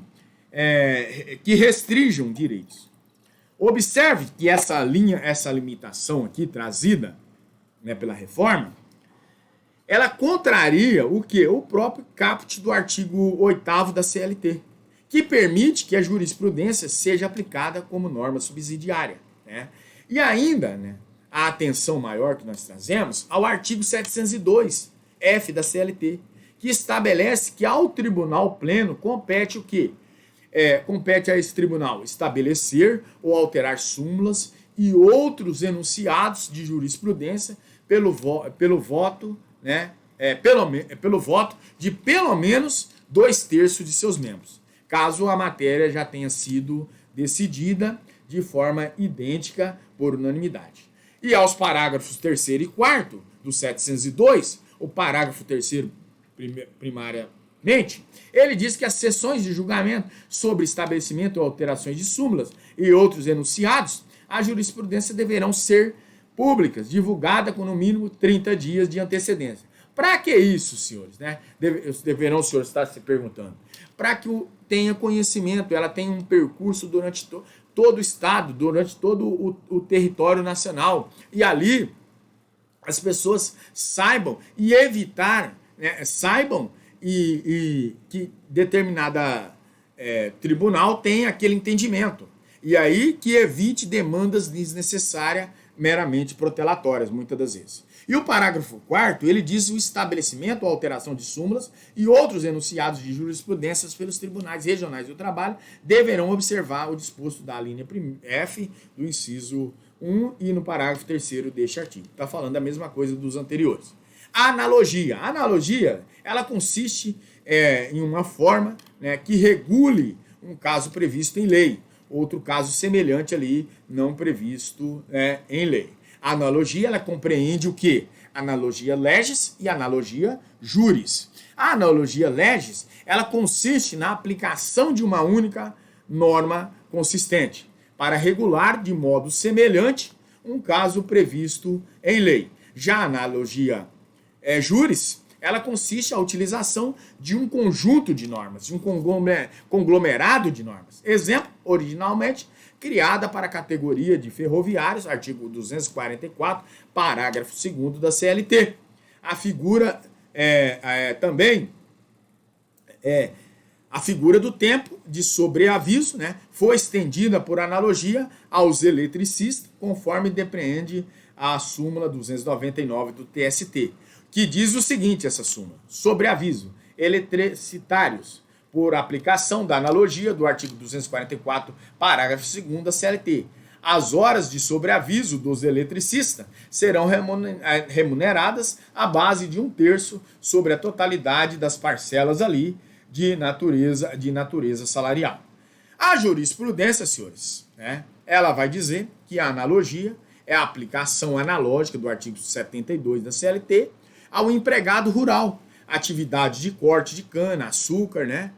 Speaker 1: que restringam direitos. Observe que essa limitação aqui trazida, né, pela reforma, ela contraria o quê? O próprio caput do artigo 8º da CLT, que permite que a jurisprudência seja aplicada como norma subsidiária, né? E ainda, né, a atenção maior que nós trazemos ao artigo 702, F da CLT, que estabelece que ao tribunal pleno compete o quê? Compete a esse tribunal estabelecer ou alterar súmulas e outros enunciados de jurisprudência pelo voto, né, pelo voto de pelo menos 2/3 de seus membros, caso a matéria já tenha sido decidida de forma idêntica por unanimidade. E aos parágrafos 3º e 4º do 702, o parágrafo 3º primariamente, ele diz que as sessões de julgamento sobre estabelecimento ou alterações de súmulas e outros enunciados, a jurisprudência deverão ser públicas, divulgada com no mínimo 30 dias de antecedência. Para que isso, senhores? Né? Deverão os senhores estar se perguntando. Para que tenha conhecimento, ela tenha um percurso durante todo o estado, durante todo o território nacional. E ali as pessoas saibam e evitar, né, saibam e que determinada tribunal tenha aquele entendimento. E aí que evite demandas desnecessárias, meramente protelatórias, muitas das vezes. E o parágrafo 4º, ele diz o estabelecimento ou alteração de súmulas e outros enunciados de jurisprudências pelos tribunais regionais do trabalho deverão observar o disposto da linha F do inciso 1 e no parágrafo 3º deste artigo. Está falando a mesma coisa dos anteriores. A analogia. A analogia, ela consiste em uma forma, né, que regule um caso previsto em lei, outro caso semelhante ali, não previsto em lei. A analogia, ela compreende o quê? Analogia legis e analogia juris. A analogia legis, ela consiste na aplicação de uma única norma consistente para regular de modo semelhante um caso previsto em lei. Já a analogia juris, ela consiste na utilização de um conjunto de normas, de um conglomerado de normas. Exemplo, originalmente criada para a categoria de ferroviários, artigo 244, parágrafo 2º da CLT. A figura também A figura do tempo de sobreaviso, né, foi estendida por analogia aos eletricistas, conforme depreende a súmula 299 do TST, que diz o seguinte, essa súmula: sobreaviso, eletricitários, por aplicação da analogia do artigo 244, parágrafo 2º da CLT. As horas de sobreaviso dos eletricistas serão remuneradas à base de 1/3 sobre a totalidade das parcelas ali de natureza salarial. A jurisprudência, senhores, né, ela vai dizer que a analogia é a aplicação analógica do artigo 72 da CLT ao empregado rural, atividade de corte de cana, açúcar, né,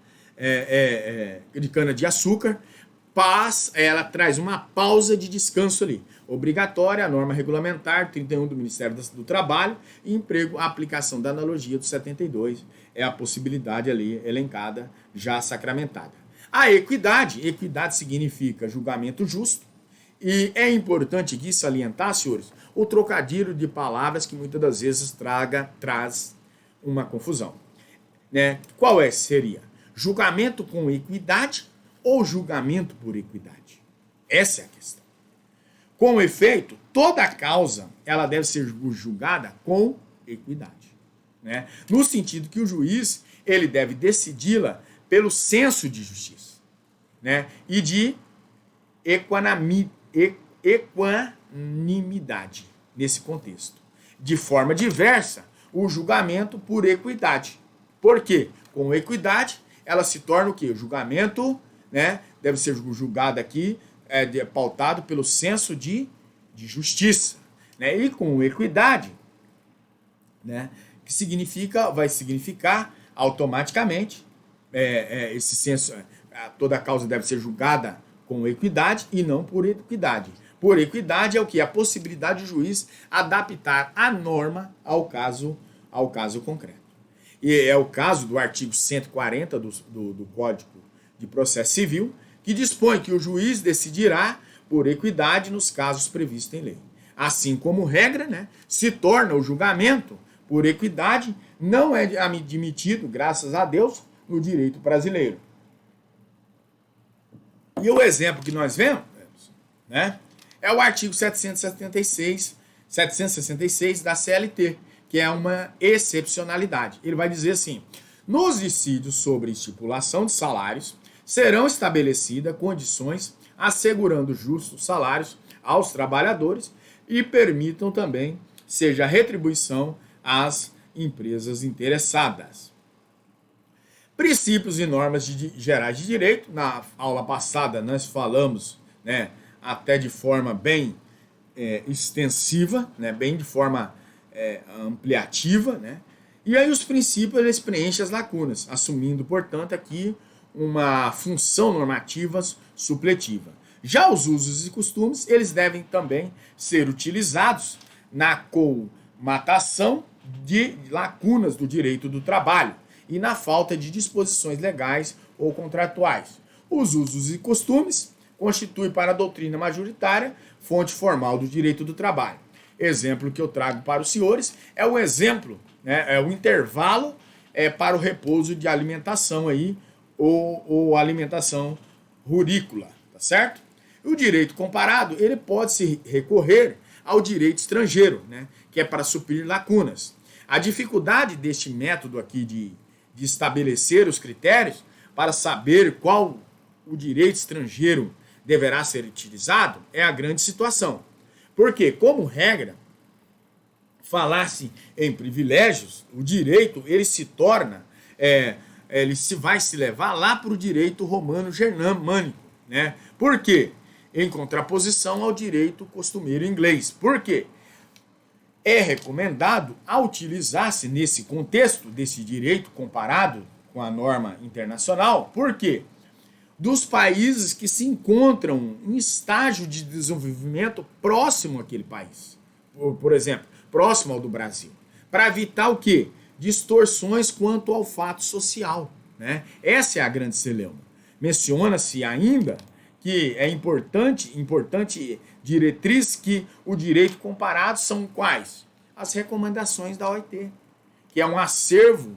Speaker 1: de cana de açúcar, ela traz uma pausa de descanso ali, obrigatória, a norma regulamentar 31 do Ministério do Trabalho, e emprego, a aplicação da analogia do 72, é a possibilidade ali elencada, já sacramentada. A equidade significa julgamento justo, e é importante aqui salientar, senhores, o trocadilho de palavras que muitas das vezes traz uma confusão. Né? Qual seria? Julgamento com equidade ou julgamento por equidade? Essa é a questão. Com efeito, toda causa ela deve ser julgada com equidade, né? No sentido que o juiz ele deve decidi-la pelo senso de justiça, né? E de equanimidade nesse contexto. De forma diversa, o julgamento por equidade. Por quê? Com equidade, ela se torna o quê? O julgamento, né, deve ser julgado aqui, pautado pelo senso de justiça, né? E com equidade, né, que vai significar automaticamente esse senso, toda causa deve ser julgada com equidade e não por equidade. Por equidade é o que? A possibilidade do juiz adaptar a norma ao caso concreto. E é o caso do artigo 140 do Código de Processo Civil, que dispõe que o juiz decidirá por equidade nos casos previstos em lei. Assim como regra, né, se torna o julgamento por equidade, não é admitido, graças a Deus, no direito brasileiro. E o exemplo que nós vemos, né, é o artigo 766 da CLT, que é uma excepcionalidade. Ele vai dizer assim: nos dissídios sobre estipulação de salários, serão estabelecidas condições assegurando justos salários aos trabalhadores e permitam também seja retribuição às empresas interessadas. Princípios e normas gerais de direito. Na aula passada nós falamos, né, até de forma bem extensiva, né, bem de forma ampliativa, né? E aí os princípios eles preenchem as lacunas, assumindo, portanto, aqui uma função normativa supletiva. Já os usos e costumes, eles devem também ser utilizados na colmatação de lacunas do direito do trabalho e na falta de disposições legais ou contratuais. Os usos e costumes constituem para a doutrina majoritária fonte formal do direito do trabalho. Exemplo que eu trago para os senhores é o exemplo, né, é o intervalo para o repouso de alimentação aí, ou alimentação rurícola, tá certo? O direito comparado, ele pode se recorrer ao direito estrangeiro, né, que é para suprir lacunas. A dificuldade deste método aqui de estabelecer os critérios para saber qual o direito estrangeiro deverá ser utilizado é a grande situação. Porque, como regra, falar-se em privilégios, o direito ele se torna, vai se levar lá para o direito romano-germânico, né? Por quê? Em contraposição ao direito costumeiro inglês. Por quê? É recomendado a utilizar-se nesse contexto desse direito comparado com a norma internacional. Por quê? Dos países que se encontram em estágio de desenvolvimento próximo àquele país. Por exemplo, próximo ao do Brasil. Para evitar o quê? Distorções quanto ao fato social, né? Essa é a grande celeuma. Menciona-se ainda que é importante diretriz que o direito comparado são quais? As recomendações da OIT, que é um acervo,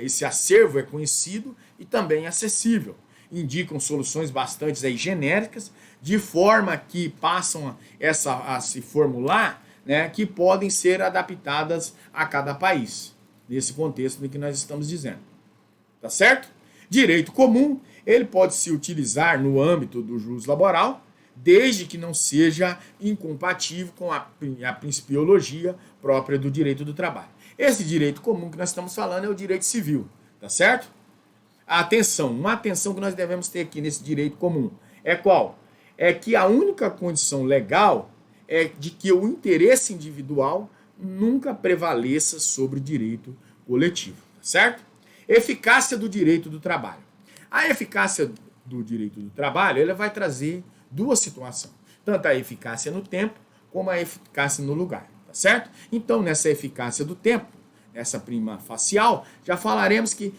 Speaker 1: esse acervo é conhecido e também acessível. Indicam soluções bastante aí genéricas, de forma que passam a se formular, né, que podem ser adaptadas a cada país, nesse contexto do que nós estamos dizendo. Tá certo? Direito comum, ele pode se utilizar no âmbito do jus laboral, desde que não seja incompatível com a principiologia própria do direito do trabalho. Esse direito comum que nós estamos falando é o direito civil, tá certo? Atenção, uma atenção que nós devemos ter aqui nesse direito comum é qual? É que a única condição legal é de que o interesse individual nunca prevaleça sobre o direito coletivo, tá certo? Eficácia do direito do trabalho. A eficácia do direito do trabalho, ela vai trazer duas situações, tanto a eficácia no tempo como a eficácia no lugar, tá certo? Então, nessa eficácia do tempo, essa prima facial, já falaremos que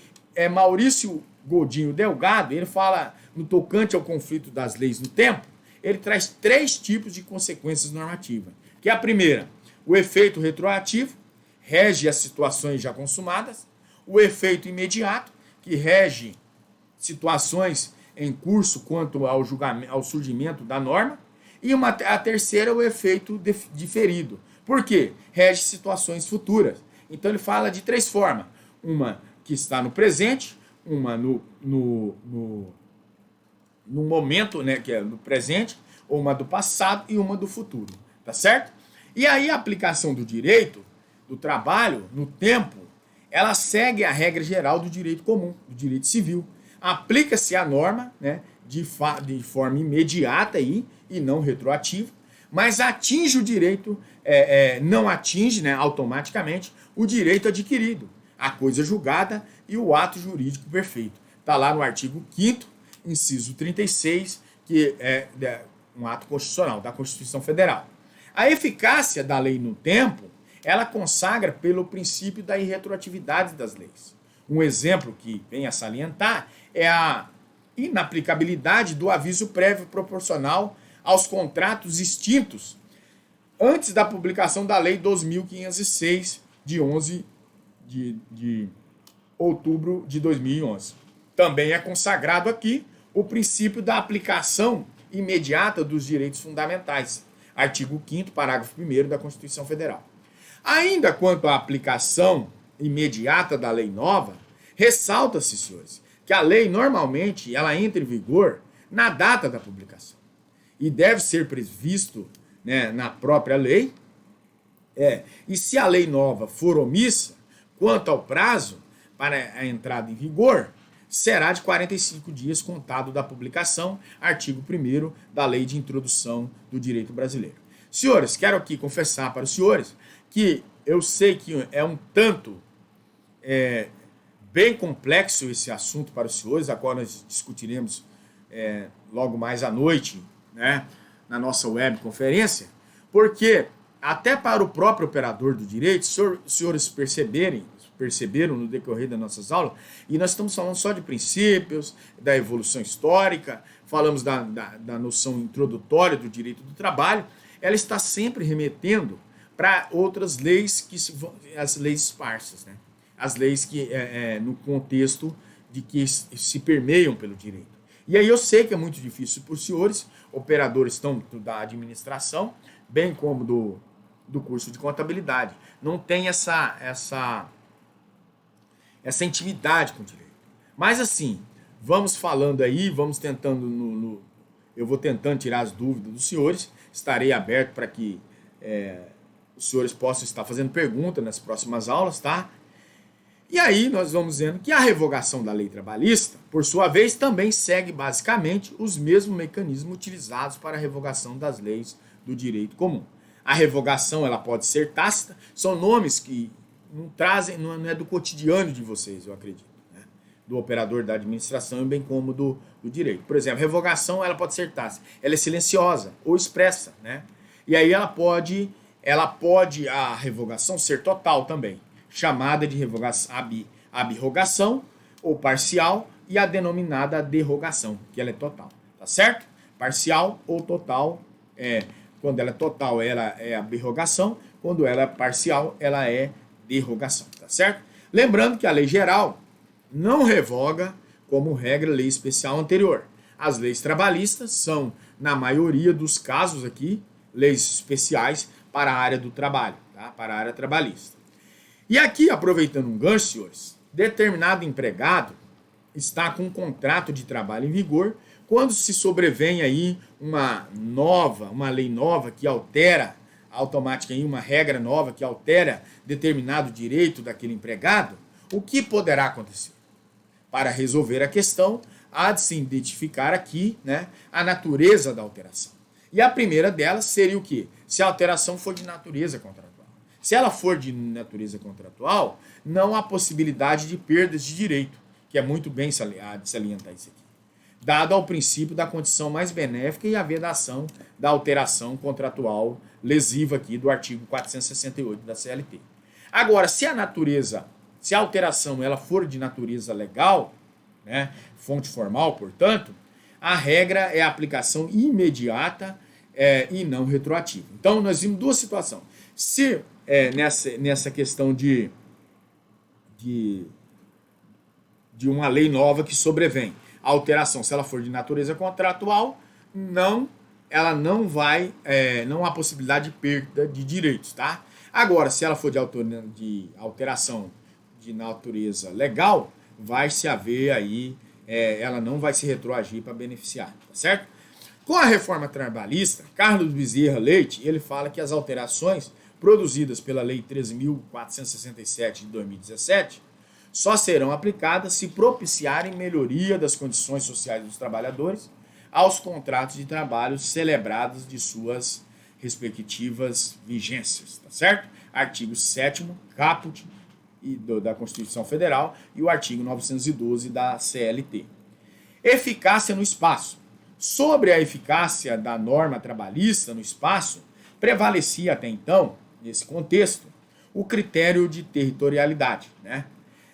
Speaker 1: Maurício Godinho Delgado, ele fala no tocante ao conflito das leis no tempo, ele traz 3 tipos de consequências normativas, que é a primeira, o efeito retroativo, rege as situações já consumadas, o efeito imediato, que rege situações em curso quanto ao julgamento, ao surgimento da norma, e a terceira, o efeito diferido. Por quê? Rege situações futuras. Então ele fala de 3 formas, uma que está no presente, uma no momento, né, que é no presente, uma do passado e uma do futuro, tá certo? E aí a aplicação do direito do trabalho no tempo, ela segue a regra geral do direito comum, do direito civil. Aplica-se a norma, né, de forma imediata aí, e não retroativa, mas atinge o direito, não atinge, né, automaticamente o direito adquirido, a coisa julgada e o ato jurídico perfeito. Está lá no artigo 5º, inciso 36, que é um ato constitucional da Constituição Federal. A eficácia da lei no tempo, ela consagra pelo princípio da irretroatividade das leis. Um exemplo que vem a salientar é a inaplicabilidade do aviso prévio proporcional aos contratos extintos antes da publicação da Lei 2.506, de 11 de outubro de 2011. Também é consagrado aqui o princípio da aplicação imediata dos direitos fundamentais, artigo 5º, parágrafo 1º da Constituição Federal. Ainda quanto à aplicação imediata da lei nova, ressalta-se, senhores, que a lei normalmente ela entra em vigor na data da publicação e deve ser previsto, né, na própria lei. E se a lei nova for omissa, quanto ao prazo para a entrada em vigor, será de 45 dias contado da publicação, artigo 1º da Lei de Introdução do Direito Brasileiro. Senhores, quero aqui confessar para os senhores que eu sei que é um tanto bem complexo esse assunto para os senhores, a qual nós discutiremos logo mais à noite, né, na nossa webconferência, porque até para o próprio operador do direito, os senhores perceberam no decorrer das nossas aulas, e nós estamos falando só de princípios, da evolução histórica, falamos da noção introdutória do direito do trabalho, ela está sempre remetendo para outras leis, as leis esparsas, né? As leis que no contexto de que se permeiam pelo direito. E aí eu sei que é muito difícil para os senhores, operadores tanto da administração, bem como do curso de contabilidade. Não tem essa intimidade com o direito. Mas assim, vamos falando aí, vamos tentando, eu vou tentando tirar as dúvidas dos senhores, estarei aberto para que os senhores possam estar fazendo perguntas nas próximas aulas, tá? E aí nós vamos vendo que a revogação da lei trabalhista, por sua vez, também segue basicamente os mesmos mecanismos utilizados para a revogação das leis do direito comum. A revogação ela pode ser tácita, são nomes que não trazem, não é do cotidiano de vocês, eu acredito, né? Do operador da administração, bem como do direito. Por exemplo, a revogação ela pode ser tácita, ela é silenciosa ou expressa, né? E aí ela pode a revogação ser total também, chamada de abrogação ou parcial, e a denominada derrogação, que ela é total, tá certo? Parcial ou total, quando ela é total, ela é abrogação, quando ela é parcial, ela é derrogação, tá certo? Lembrando que a lei geral não revoga como regra, lei especial anterior. As leis trabalhistas são, na maioria dos casos aqui, leis especiais para a área do trabalho, tá? Para a área trabalhista. E aqui, aproveitando um gancho, senhores, determinado empregado está com um contrato de trabalho em vigor quando se sobrevém aí uma lei nova que altera automaticamente, uma regra nova que altera determinado direito daquele empregado. O que poderá acontecer? Para resolver a questão, há de se identificar aqui, né, a natureza da alteração. E a primeira delas seria o quê? Se a alteração for de natureza contratual. Se ela for de natureza contratual, não há possibilidade de perdas de direito, que é muito bem salientar isso aqui, dado ao princípio da condição mais benéfica e a vedação da alteração contratual lesiva aqui do artigo 468 da CLT. Agora, se a alteração ela for de natureza legal, né, fonte formal, portanto, a regra é a aplicação imediata e não retroativa. Então, nós vimos duas situações. Se nessa questão de uma lei nova que sobrevém, a alteração, se ela for de natureza contratual, ela não há possibilidade de perda de direitos, tá? Agora, se ela for de alteração de natureza legal, vai se haver aí, ela não vai se retroagir para beneficiar, tá certo? Com a reforma trabalhista, Carlos Bezerra Leite, ele fala que as alterações produzidas pela Lei 13.467 de 2017 só serão aplicadas se propiciarem melhoria das condições sociais dos trabalhadores aos contratos de trabalho celebrados de suas respectivas vigências, tá certo? Artigo 7º, caput da Constituição Federal e o artigo 912 da CLT. Eficácia no espaço. Sobre a eficácia da norma trabalhista no espaço, prevalecia até então, nesse contexto, o critério de territorialidade, né?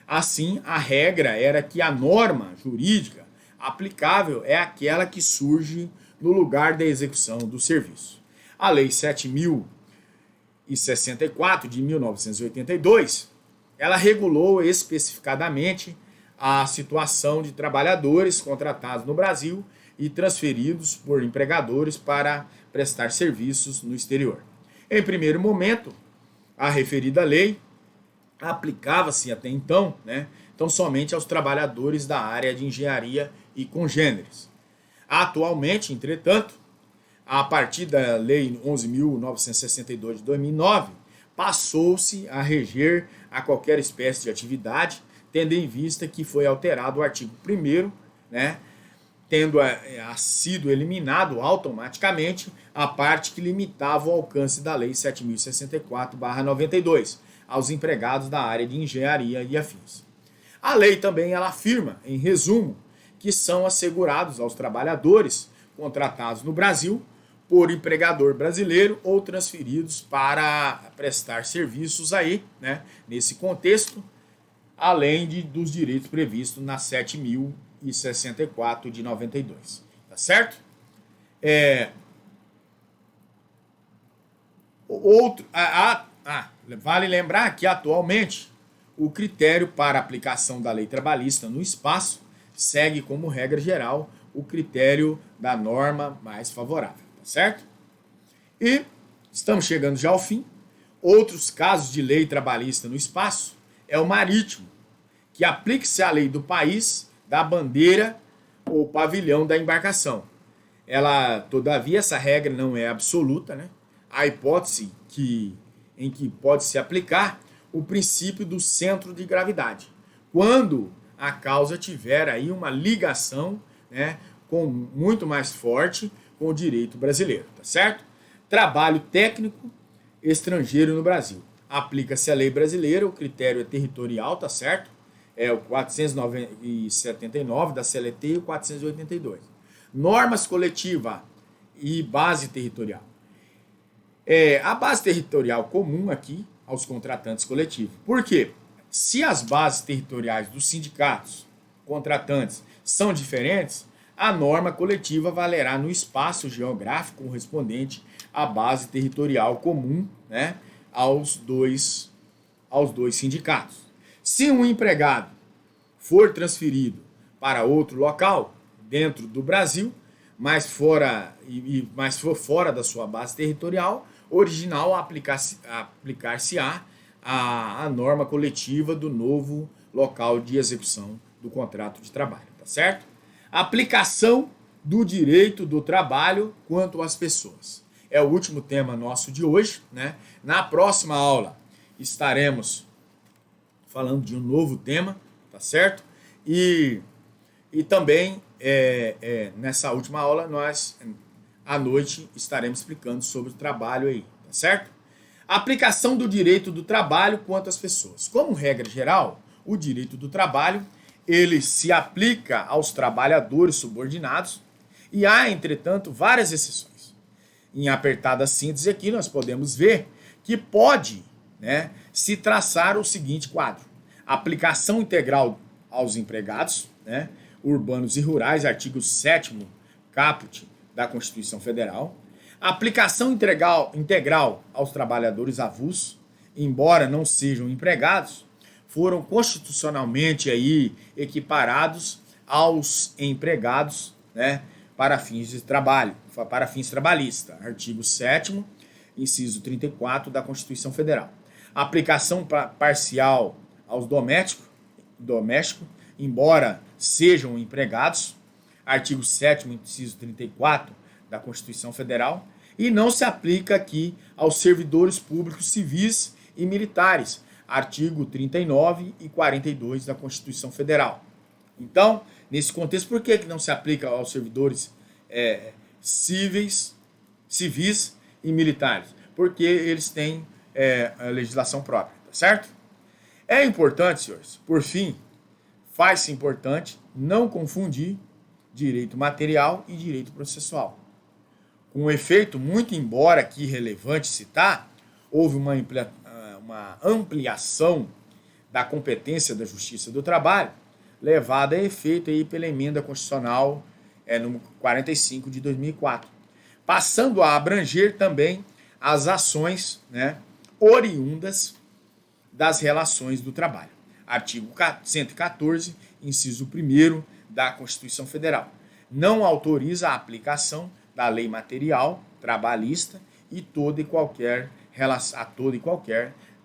Speaker 1: Assim, a regra era que a norma jurídica aplicável é aquela que surge no lugar da execução do serviço. A Lei 7.064 de 1982, ela regulou especificadamente a situação de trabalhadores contratados no Brasil e transferidos por empregadores para prestar serviços no exterior. Em primeiro momento, a referida lei aplicava-se até então, né, somente aos trabalhadores da área de engenharia e congêneres. Atualmente, entretanto, a partir da Lei 11.962 de 2009, passou-se a reger a qualquer espécie de atividade, tendo em vista que foi alterado o artigo 1º, né, tendo sido eliminado automaticamente a parte que limitava o alcance da Lei 7.064/92 aos empregados da área de engenharia e afins. A lei também ela afirma, em resumo, que são assegurados aos trabalhadores contratados no Brasil por empregador brasileiro ou transferidos para prestar serviços aí, né, nesse contexto, além dos direitos previstos na 7.064 de 92, tá certo? Vale lembrar que atualmente o critério para aplicação da lei trabalhista no espaço segue como regra geral o critério da norma mais favorável, tá certo? E estamos chegando já ao fim. Outros casos de lei trabalhista no espaço é o marítimo, que aplique-se à lei do país, da bandeira ou pavilhão da embarcação. Todavia, essa regra não é absoluta, né? A hipótese em que pode se aplicar o princípio do centro de gravidade, quando a causa tiver aí uma ligação, né, muito mais forte com o direito brasileiro, tá certo? Trabalho técnico estrangeiro no Brasil. Aplica-se a lei brasileira, o critério é territorial, tá certo? É o 479 da CLT e o 482. Normas coletiva e base territorial. A base territorial comum aqui aos contratantes coletivos. Por quê? Se as bases territoriais dos sindicatos contratantes são diferentes, a norma coletiva valerá no espaço geográfico correspondente à base territorial comum, né, aos dois sindicatos. Se um empregado for transferido para outro local dentro do Brasil, mas mas for fora da sua base territorial original, aplicar-se-á a norma coletiva do novo local de execução do contrato de trabalho, tá certo? Aplicação do direito do trabalho quanto às pessoas. É o último tema nosso de hoje, né? Na próxima aula estaremos falando de um novo tema, tá certo? E também, nessa última aula, nós, à noite, estaremos explicando sobre o trabalho aí, tá certo? Aplicação do direito do trabalho quanto às pessoas. Como regra geral, o direito do trabalho, ele se aplica aos trabalhadores subordinados e há, entretanto, várias exceções. Em apertada síntese aqui, nós podemos ver que pode, né, se traçar o seguinte quadro. Aplicação integral aos empregados, né, urbanos e rurais, artigo 7º caput da Constituição Federal. Aplicação integral aos trabalhadores avulsos, embora não sejam empregados, foram constitucionalmente aí equiparados aos empregados, né, para fins de trabalho, para fins trabalhistas. Artigo 7º, inciso 34 da Constituição Federal. Aplicação parcial aos domésticos, embora sejam empregados. Artigo 7º, inciso 34 da Constituição Federal. E não se aplica aqui aos servidores públicos civis e militares. Artigo 39 e 42 da Constituição Federal. Então, nesse contexto, por que não se aplica aos servidores civis e militares? Porque eles têm a legislação própria, tá certo? É importante, senhores, por fim, faz-se importante não confundir direito material e direito processual. Com efeito, muito embora aqui relevante citar, houve uma ampliação da competência da Justiça do Trabalho, levada a efeito aí pela emenda constitucional número 45 de 2004, passando a abranger também as ações, né, oriundas das relações do trabalho. Artigo 114, inciso 1º da Constituição Federal. Não autoriza a aplicação da lei material trabalhista e toda e qualquer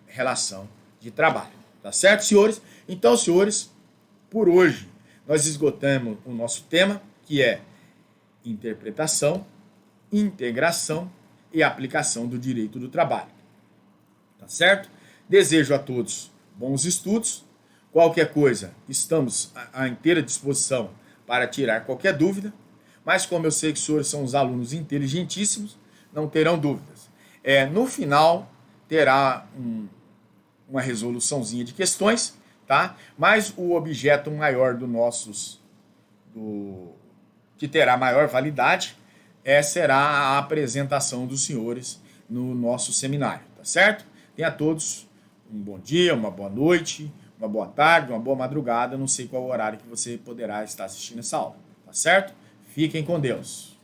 Speaker 1: relação de trabalho. Tá certo, senhores? Então, senhores, por hoje nós esgotamos o nosso tema, que é interpretação, integração e aplicação do direito do trabalho. Tá certo? Desejo a todos bons estudos. Qualquer coisa, estamos à inteira disposição para tirar qualquer dúvida, mas como eu sei que os senhores são os alunos inteligentíssimos, não terão dúvidas. No final, terá uma resoluçãozinha de questões, tá? Mas o objeto maior que terá maior validade será a apresentação dos senhores no nosso seminário, tá certo? Tenha a todos um bom dia, uma boa noite, uma boa tarde, uma boa madrugada, não sei qual o horário que você poderá estar assistindo essa aula, tá certo? Fiquem com Deus.